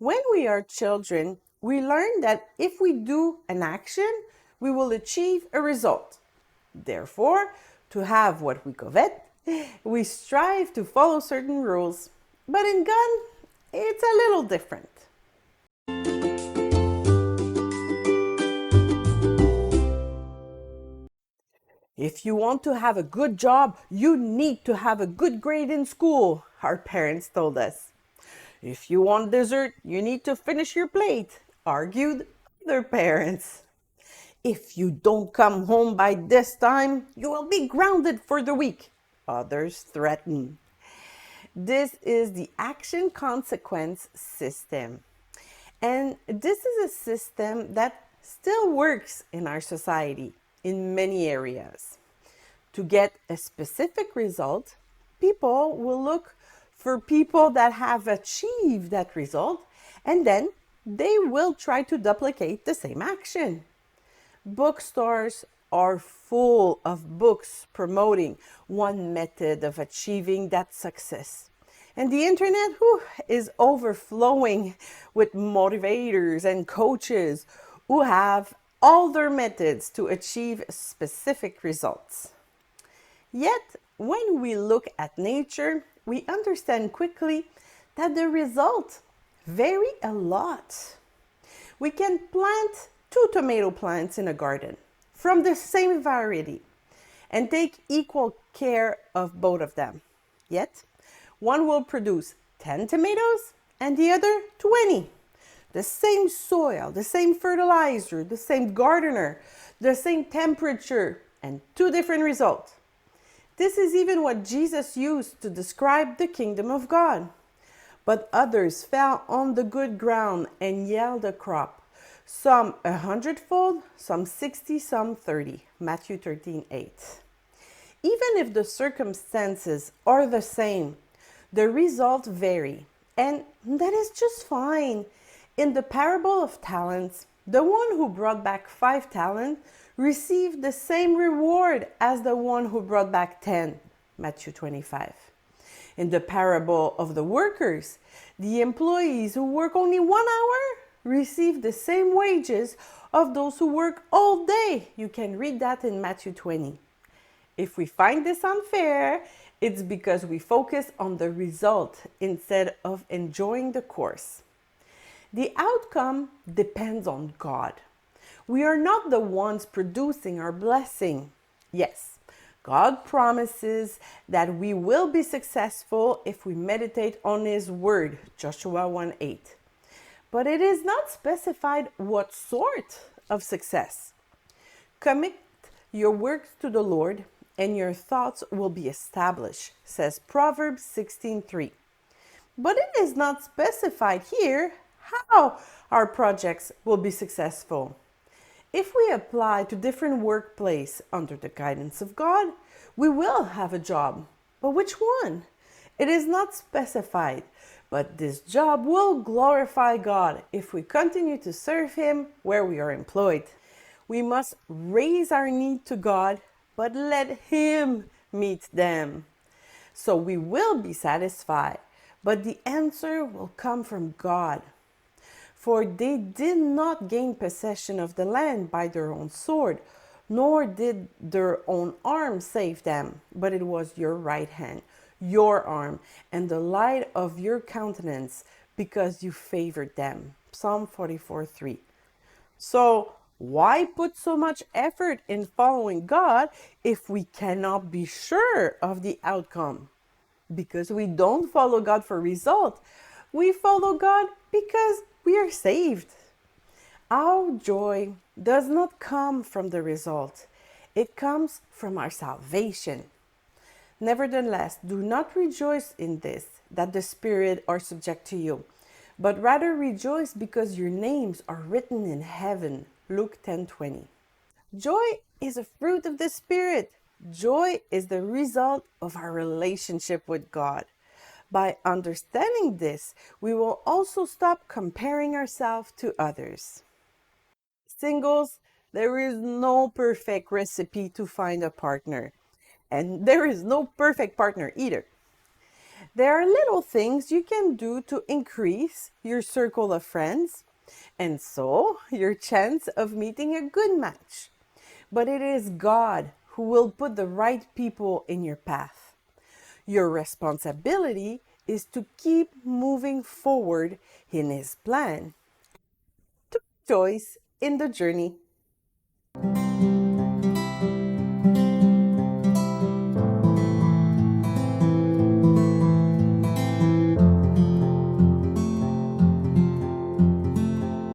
When we are children, we learn that if we do an action, we will achieve a result. Therefore, to have what we covet, we strive to follow certain rules. But in God, it's a little different. If you want to have a good job, you need to have a good grade in school, our parents told us. If you want dessert, you need to finish your plate, argued their parents. If you don't come home by this time, you will be grounded for the week, others threaten. This is the action consequence system. And this is a system that still works in our society in many areas. To get a specific result, people will look for people that have achieved that result, and then they will try to duplicate the same action. Bookstores are full of books promoting one method of achieving that success. And the internet is overflowing with motivators and coaches who have all their methods to achieve specific results. Yet, when we look at nature, we understand quickly that the results vary a lot. We can plant 2 tomato plants in a garden from the same variety and take equal care of both of them. Yet, one will produce 10 tomatoes and the other 20. The same soil, the same fertilizer, the same gardener, the same temperature, and 2 different results. This is even what Jesus used to describe the kingdom of God. But others fell on the good ground and yielded a crop, some 100-fold, some 60, some 30. Matthew 13:8. Even if the circumstances are the same, the results vary, and that is just fine. In the parable of talents, the one who brought back 5 talents received the same reward as the one who brought back 10. Matthew 25. In the parable of the workers, the employees who work only 1 hour receive the same wages of those who work all day. You can read that in Matthew 20. If we find this unfair, it's because we focus on the result instead of enjoying the course. The outcome depends on God. We are not the ones producing our blessing. Yes, God promises that we will be successful if we meditate on His word, Joshua 1:8. But it is not specified what sort of success. Commit your works to the Lord, and your thoughts will be established, says Proverbs 16:3. But it is not specified here how our projects will be successful. If we apply to different workplaces under the guidance of God, we will have a job. But which one? It is not specified, but this job will glorify God if we continue to serve Him where we are employed. We must raise our need to God, but let Him meet them. So we will be satisfied, but the answer will come from God. For they did not gain possession of the land by their own sword, nor did their own arm save them, but it was your right hand, your arm, and the light of your countenance, because you favored them. Psalm 44:3. So, why put so much effort in following God if we cannot be sure of the outcome? Because we don't follow God for result. We follow God because we are saved. Our joy does not come from the result. It comes from our salvation. Nevertheless, do not rejoice in this, that the Spirit are subject to you, but rather rejoice because your names are written in heaven. Luke 10:20. Joy is a fruit of the Spirit. Joy is the result of our relationship with God. By understanding this, we will also stop comparing ourselves to others. Singles, there is no perfect recipe to find a partner, and there is no perfect partner either. There are little things you can do to increase your circle of friends, and so your chance of meeting a good match. But it is God who will put the right people in your path. Your responsibility is to keep moving forward in His plan. To choice in the journey.